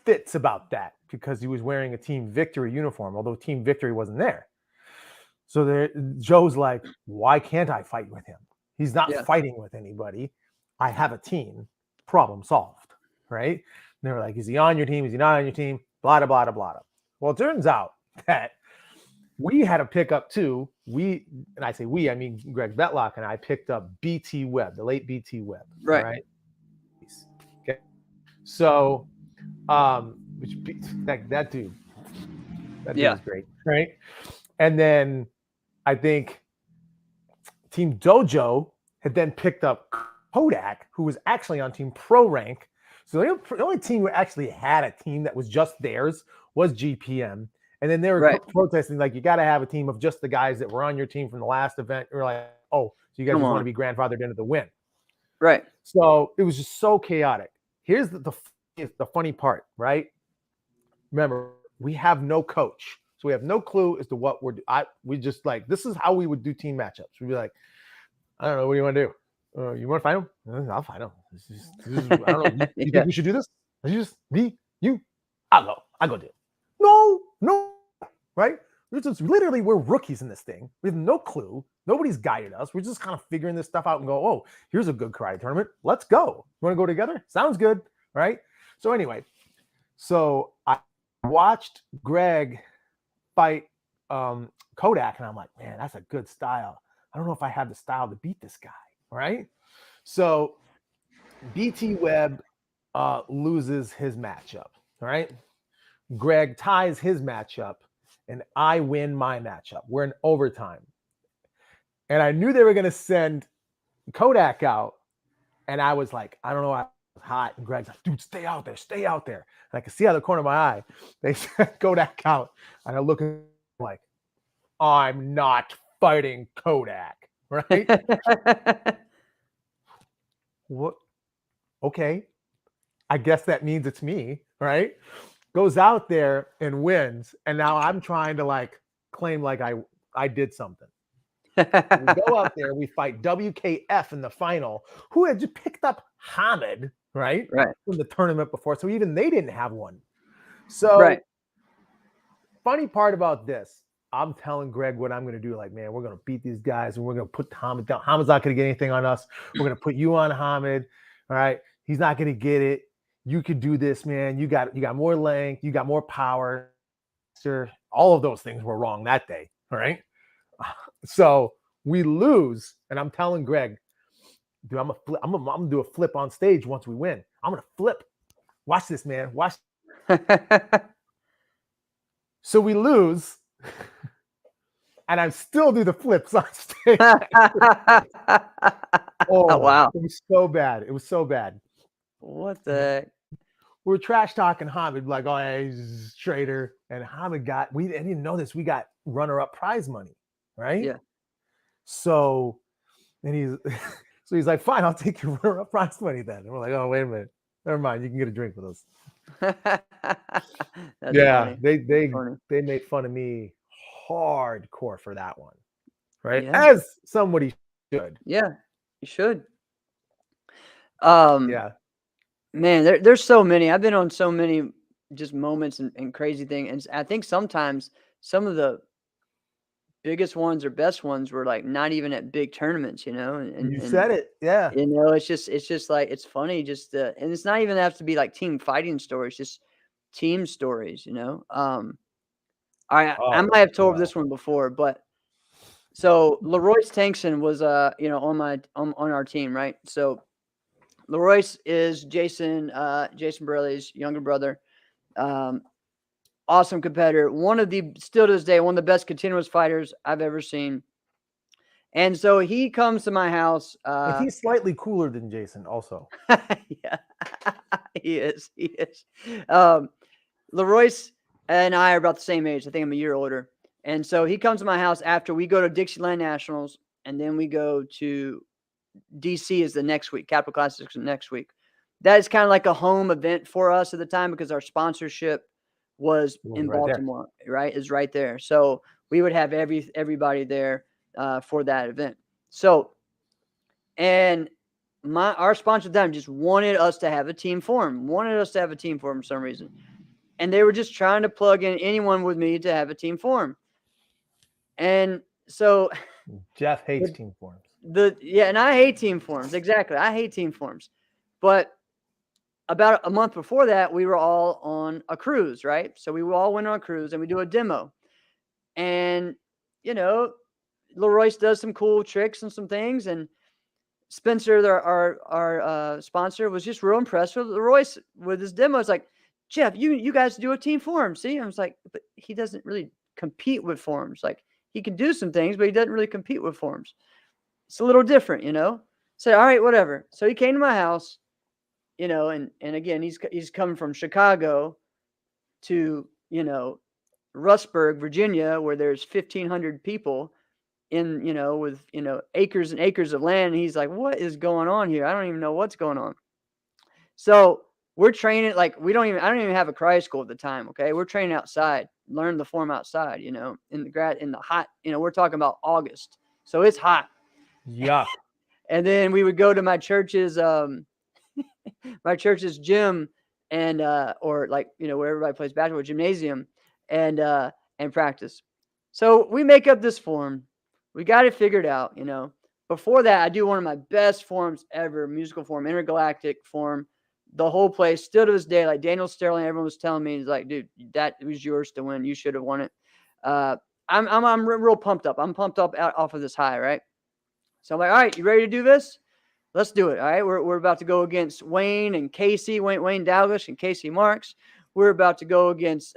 fits about that because he was wearing a Team Victory uniform, although Team Victory wasn't there. So Joe's like, "Why can't I fight with him? He's not fighting with anybody. I have a team. Problem solved." Right? And they were like, "Is he on your team? Is he not on your team?" Blah, blah, blah, blah. Well, it turns out that we had a pickup too. And I say we, I mean Greg Betlock and I picked up BT Webb, the late BT Webb. Right. Okay. So, that dude was great. Right. And then I think Team Dojo had then picked up Kodak, who was actually on Team Pro Rank. So the only team who actually had a team that was just theirs was GPM. And then they were protesting, like, you got to have a team of just the guys that were on your team from the last event. We're like, oh, so you guys want to be grandfathered into the win. Right. So it was just so chaotic. Here's the funny part, right? Remember, we have no coach. So we have no clue as to what we just like, this is how we would do team matchups. We'd be like, I don't know, what do you want to do? You want to fight him? I'll fight him. I don't know. You think we should do this? You, I'll go do it. No, right? We're rookies in this thing. We have no clue. Nobody's guided us. We're just kind of figuring this stuff out and go, oh, here's a good karate tournament. Let's go. You want to go together? Sounds good, right? So anyway, I watched Greg fight Kodak, and I'm like, man, that's a good style. I don't know if I have the style to beat this guy, right? So BT Webb loses his matchup, right? Greg ties his matchup, and I win my matchup. We're in overtime. And I knew they were going to send Kodak out, and I was like, I don't know, I was hot. And Greg's like, dude, stay out there. And I could see out of the corner of my eye, they sent Kodak out, and I look at him like, I'm not fighting Kodak, right? What? Okay. I guess that means it's me, right? Goes out there and wins. And now I'm trying to like claim like I did something. We go out there, we fight WKF in the final, who had just picked up Hamid, right? From the tournament before. So even they didn't have one. So funny part about this, I'm telling Greg what I'm going to do. Like, man, we're going to beat these guys and we're going to put Hamid down. Hamid's not going to get anything on us. We're going to put you on Hamid. All right. He's not going to get it. You could do this, man. You got more length. You got more power. Sure. All of those things were wrong that day. All right. So we lose. And I'm telling Greg, dude, I'm going to do a flip on stage once we win. I'm going to flip. Watch this, man. Watch. So we lose. And I still do the flips on stage. Oh, wow. It was so bad. What the heck? We're trash talking Hamid, like, oh, yeah, he's a traitor. And Hamid I didn't know this. We got runner-up prize money, right? Yeah. So, and he's like, fine, I'll take your runner-up prize money then. And we're like, oh, wait a minute. Never mind. You can get a drink with us. Yeah, funny. They made fun of me hardcore for that one, right? Yeah. As somebody should. Yeah, you should. Yeah, man, there's so many. I've been on so many just moments and crazy things, and I think sometimes some of the biggest ones or best ones were like not even at big tournaments, you know. And you said it, yeah. You know, it's just like it's funny, just and it's not even have to be like team fighting stories, just team stories, you know. I might have told this one before, but so Leroyce Tankson was on our team, right? So Leroyce is Jason Borelli's younger brother. Awesome competitor. Still to this day, one of the best continuous fighters I've ever seen. And so he comes to my house. He's slightly cooler than Jason also. Yeah, he is. Leroyce and I are about the same age. I think I'm a year older. And so he comes to my house after we go to Dixieland Nationals, and then we go to DC is the next week. Capital Classics next week. That is kind of like a home event for us at the time because our sponsorship was in Baltimore, right? Is right there. So we would have everybody there for that event. So, and our sponsor at the time just wanted us to have a team form, for some reason. And they were just trying to plug in anyone with me to have a team form. And so Jeff hates team forms. And I hate team forms. Exactly. I hate team forms. But about a month before that, we were all on a cruise, right? So we all went on a cruise and we do a demo. And, you know, Leroyce does some cool tricks and some things. And Spencer, our sponsor, was just real impressed with Leroyce with his demo. It's like, Jeff, you guys do a team form. See, I was like, but he doesn't really compete with forms. Like, he can do some things, but he doesn't really compete with forms. It's a little different, you know? So, all right, whatever. So he came to my house, you know, and again, he's coming from Chicago to, you know, Rustburg, Virginia, where there's 1,500 people. in, with, acres and acres of land. And he's like, what is going on here? I don't even know what's going on. So we're training, like, I don't even have a karate school at the time. Okay. We're training outside, learn the form outside, in the hot, we're talking about August. So it's hot. Yeah. And then we would go to my church's gym and, or like, where everybody plays basketball, gymnasium, and practice. So we make up this form. We got it figured out, Before that, I do one of my best forms ever, musical form, intergalactic form. The whole place, still to this day, like Daniel Sterling, everyone was telling me, he's like, dude, that was yours to win. You should have won it. I'm real pumped up. I'm pumped up off of this high, right? So I'm like, all right, you ready to do this? Let's do it. All right. We're about to go against Wayne and Casey, Wayne Dalglish and Casey Marks. We're about to go against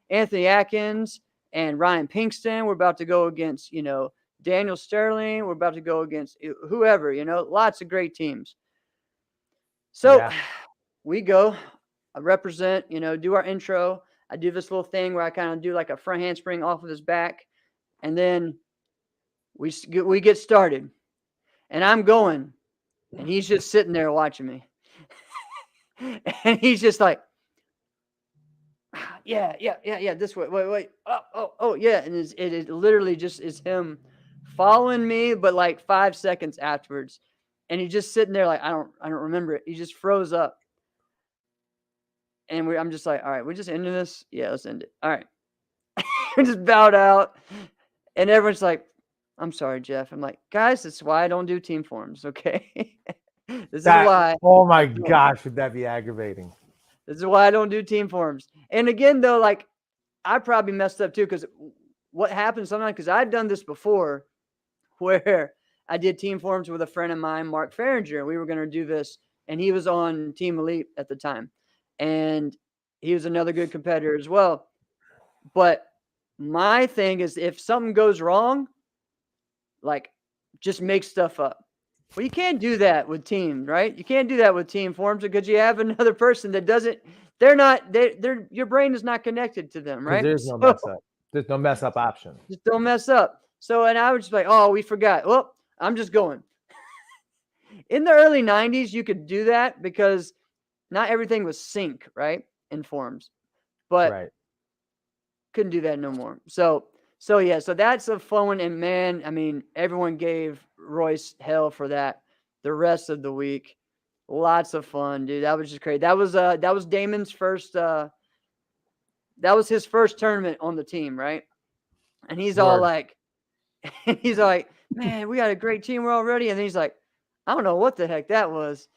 Anthony Atkins and Ryan Pinkston. We're about to go against, Daniel Sterling. We're about to go against whoever, lots of great teams. So we go, I represent, do our intro. I do this little thing where I kind of do like a front handspring off of his back. And then we get started. And I'm going. And he's just sitting there watching me. And he's just like, yeah, this way, wait, oh, yeah. And it literally just is him following me, but like 5 seconds afterwards. And he's just sitting there like, I don't remember it. He just froze up. And I'm just like, all right, we just ending this? Yeah, let's end it. All right. We just bowed out. And everyone's like, I'm sorry, Jeff. I'm like, guys, that's why I don't do team forms, okay? This is why. Oh my gosh, would that be aggravating? This is why I don't do team forms. And again, though, like, I probably messed up too, because what happens sometimes, because I've done this before, where I did team forms with a friend of mine, Mark Farringer. We were going to do this, and he was on Team Elite at the time. And he was another good competitor as well. But my thing is, if something goes wrong, like, just make stuff up. Well, you can't do that with teams, right? You can't do that with team forms because you have another person that doesn't, your brain is not connected to them, right? There's no mess up. There's no mess up option. Just don't mess up. So, and I was just like, oh, we forgot. Well, I'm just going. In the early 90s, you could do that because not everything was sync, right? In forms. But couldn't do that no more. So yeah, so that's a fun one. And man, I mean, everyone gave Royce hell for that the rest of the week. Lots of fun, dude. That was just crazy. That was Damon's first that was his first tournament on the team, right? And he's all like, man, we got a great team. We're all ready. And then he's like, I don't know what the heck that was.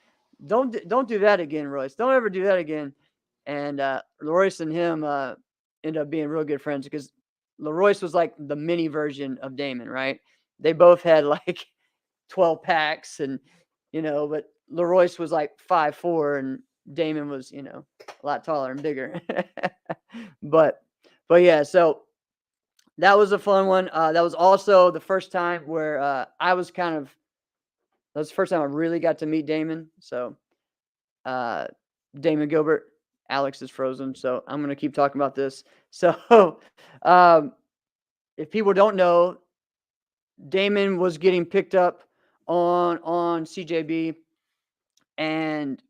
Don't do that again, Royce. Don't ever do that again. And Royce and him ended up being real good friends because Leroyce was like the mini version of Damon, right? They both had like 12 packs and, but Leroyce was like 5'4" and Damon was, a lot taller and bigger. but yeah, so that was a fun one. That was also the first time where that was the first time I really got to meet Damon. So Damon Gilbert, Alex is frozen. So I'm going to keep talking about this. So if people don't know, Damon was getting picked up on CJB. And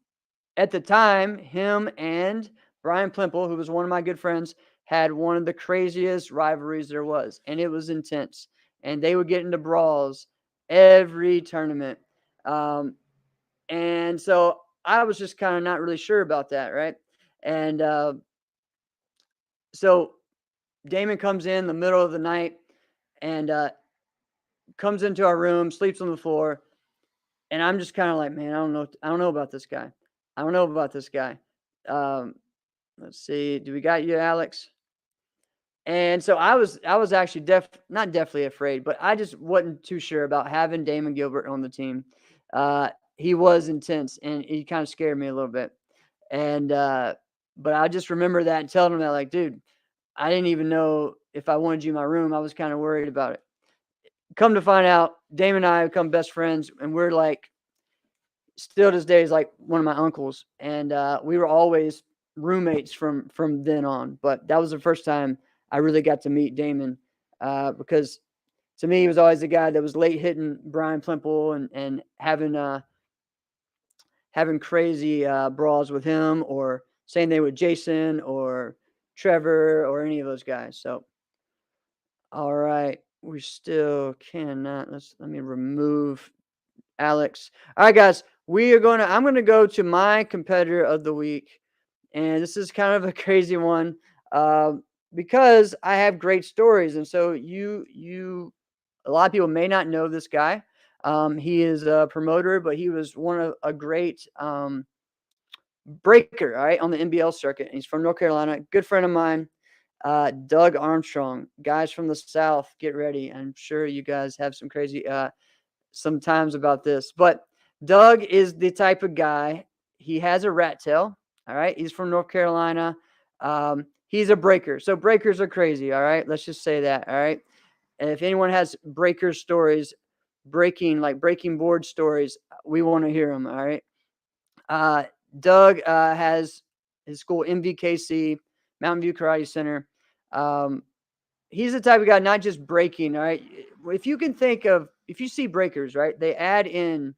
at the time, him and Brian Plimple, who was one of my good friends, had one of the craziest rivalries there was. And it was intense. And they would get into brawls every tournament. And so I was just kind of not really sure about that, right? And so Damon comes in the middle of the night and comes into our room, sleeps on the floor. And I'm just kind of like, man, I don't know about this guy. Let's see. Do we got you, Alex? And so I was actually not definitely afraid, but I just wasn't too sure about having Damon Gilbert on the team. He was intense and he kind of scared me a little bit. And, but I just remember that and telling him that, like, dude, I didn't even know if I wanted you in my room. I was kind of worried about it. Come to find out, Damon and I have become best friends, and we're like, still to this day, is like one of my uncles. And we were always roommates from then on. But that was the first time I really got to meet Damon because to me, he was always the guy that was late hitting Brian Plimple and having crazy brawls with him, or same thing with Jason or Trevor or any of those guys. So, all right, we still cannot. Let me remove Alex. All right, guys, I'm gonna go to my competitor of the week, and this is kind of a crazy one because I have great stories, and so a lot of people may not know this guy. He is a promoter, but he was one of a great breaker, all right, on the NBL circuit. He's from North Carolina, good friend of mine, Doug Armstrong. Guys from the South, get ready. I'm sure you guys have some crazy sometimes about this, but Doug is the type of guy. He has a rat tail, all right. He's from North Carolina. He's a breaker, so breakers are crazy, all right. Let's just say that, all right. And if anyone has breaker stories, breaking board stories, we want to hear them. All right. Doug has his school, MVKC, Mountain View Karate Center. He's the type of guy, not just breaking. All right. If you see breakers, right, they add in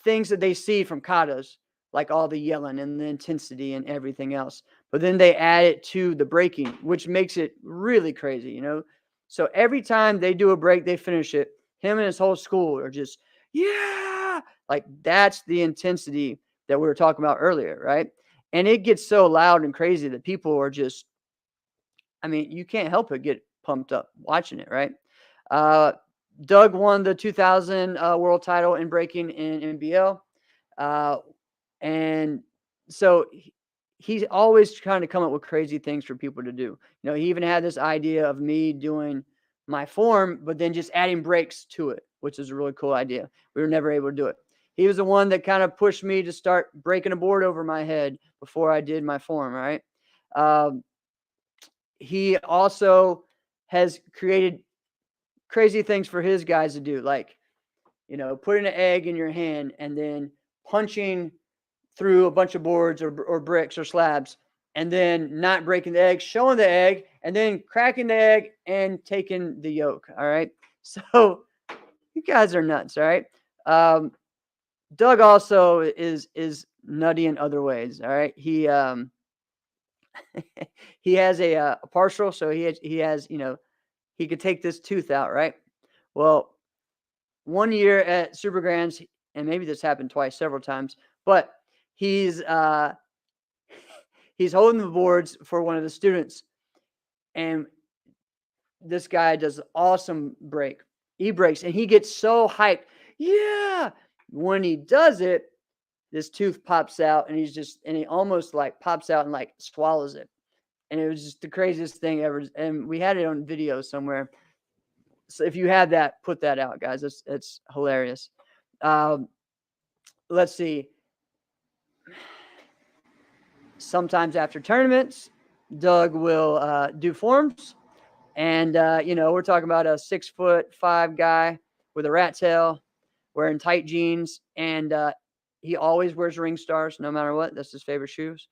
things that they see from katas, like all the yelling and the intensity and everything else. But then they add it to the breaking, which makes it really crazy, you know? So every time they do a break, they finish it. Him and his whole school are just, yeah, like that's the intensity that we were talking about earlier, right? And it gets so loud and crazy that people are just, I mean, you can't help but get pumped up watching it, right? Doug won the 2000 world title in breaking in NBL. And so he's always trying to come up with crazy things for people to do. You know, he even had this idea of me doing my form, but then just adding breaks to it, which is a really cool idea. We were never able to do it. He was the one that kind of pushed me to start breaking a board over my head before I did my form, right? He also has created crazy things for his guys to do, like, you know, putting an egg in your hand and then punching through a bunch of boards or bricks or slabs, and then not breaking the egg, showing the egg, and then cracking the egg and taking the yolk. All right. So you guys are nuts. All right. Doug also is nutty in other ways. All right. He he has a partial, so he has, you know, he could take this tooth out, right? Well, one year at Super Grands, and maybe this happened twice, several times, but he's holding the boards for one of the students, and this guy does an awesome break. He breaks, and he gets so hyped. Yeah. When he does it, this tooth pops out, and he almost like pops out and like swallows it. And it was just the craziest thing ever. And we had it on video somewhere. So if you have that, put that out, guys. It's hilarious. Let's see. Sometimes after tournaments, Doug will do forms. And, you know, we're talking about a 6'5" guy with a rat tail, wearing tight jeans. And he always wears ring stars, no matter what. That's his favorite shoes.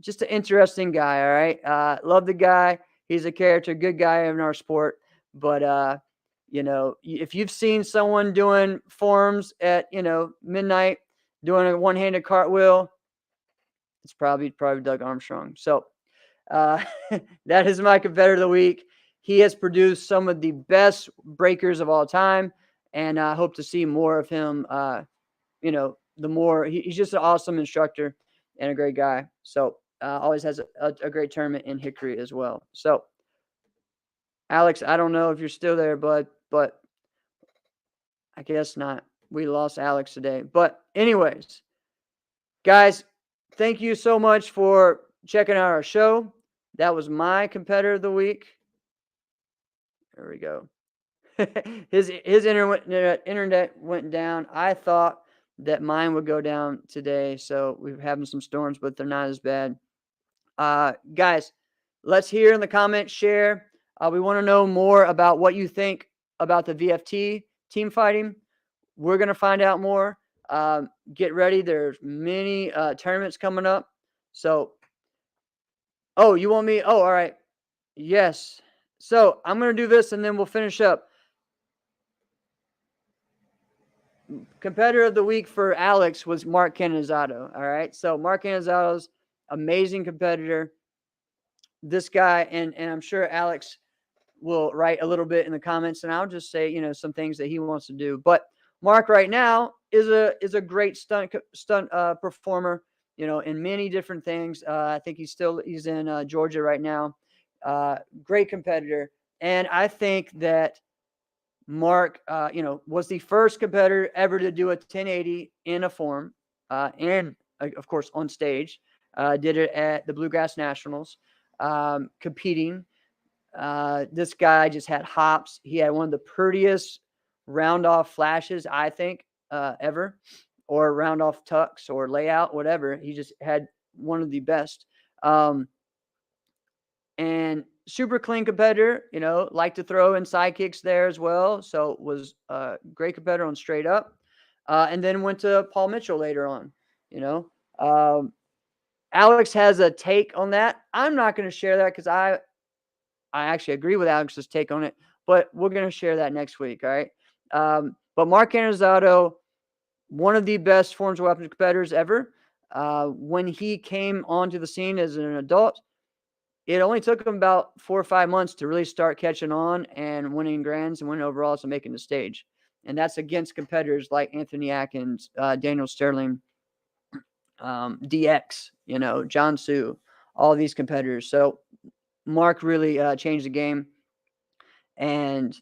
Just an interesting guy, all right? Love the guy. He's a character, good guy in our sport. But, you know, if you've seen someone doing forms at, you know, midnight, doing a one-handed cartwheel, it's probably Doug Armstrong. So that is my competitor of the week. He has produced some of the best breakers of all time, and I hope to see more of him. You know, the more he's just an awesome instructor and a great guy. So always has a great tournament in Hickory as well. So Alex, I don't know if you're still there, bud, but I guess not. We lost Alex today. But anyways, guys, thank you so much for checking out our show. That was my competitor of the week. There we go. His internet went down. I thought that mine would go down today, so we're having some storms, but they're not as bad. Guys, let's hear in the comments, share. We want to know more about what you think about the VFT team fighting. We're going to find out more. Get ready. There's many tournaments coming up. So, oh, you want me? Oh, all right. Yes. So I'm going to do this and then we'll finish up. Competitor of the week for Alex was Mark Hanzado. All right. So Mark Hanzado's amazing competitor. This guy, and I'm sure Alex will write a little bit in the comments, and I'll just say, some things that he wants to do. But Mark right now is a great stunt performer, in many different things. I think he's in Georgia right now. Great competitor. And I think that Mark, was the first competitor ever to do a 1080 in a form, and of course on stage. Did it at the Bluegrass Nationals, competing. This guy just had hops. He had one of the prettiest round off flashes, I think, ever, or round off tucks or layout, whatever. He just had one of the best. And super clean competitor, liked to throw in side kicks there as well. So was a great competitor on straight up. And then went to Paul Mitchell later on, Alex has a take on that. I'm not going to share that because I actually agree with Alex's take on it, but we're going to share that next week. All right. But Mark Hanzado, one of the best forms of weapons competitors ever. When he came onto the scene as an adult, it only took him about 4 or 5 months to really start catching on and winning grands and winning overalls and making the stage. And that's against competitors like Anthony Atkins, Daniel Sterling, DX, John Sue, all these competitors. So Mark really changed the game. And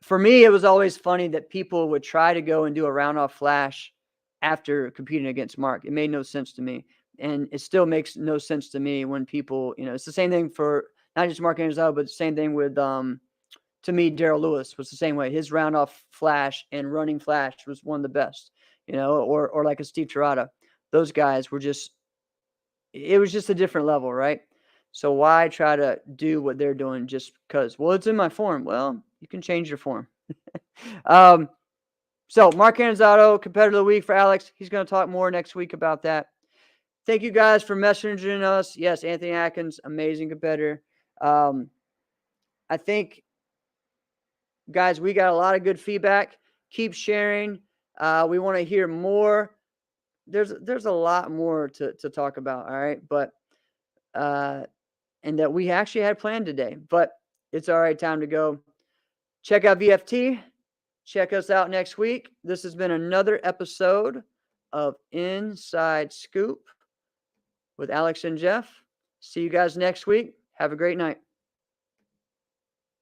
for me, it was always funny that people would try to go and do a round off flash after competing against Mark. It made no sense to me. And it still makes no sense to me when people, it's the same thing for not just Mark Hanzado, but the same thing with, to me, Darrell Lewis was the same way. His round off flash and running flash was one of the best, or like a Steve Tirada. Those guys were it was just a different level, right? So why try to do what they're doing just because? Well, it's in my form. Well, you can change your form. So Mark Hanzado, competitor of the week for Alex. He's going to talk more next week about that. Thank you guys for messaging us. Yes, Anthony Atkins, amazing competitor. I think, guys, we got a lot of good feedback. Keep sharing. We want to hear more. There's a lot more to talk about, all right? But and that we actually had planned today. But it's all right, time to go. Check out VFT. Check us out next week. This has been another episode of Inside Scoop with Alex and Jeff. See you guys next week. Have a great night.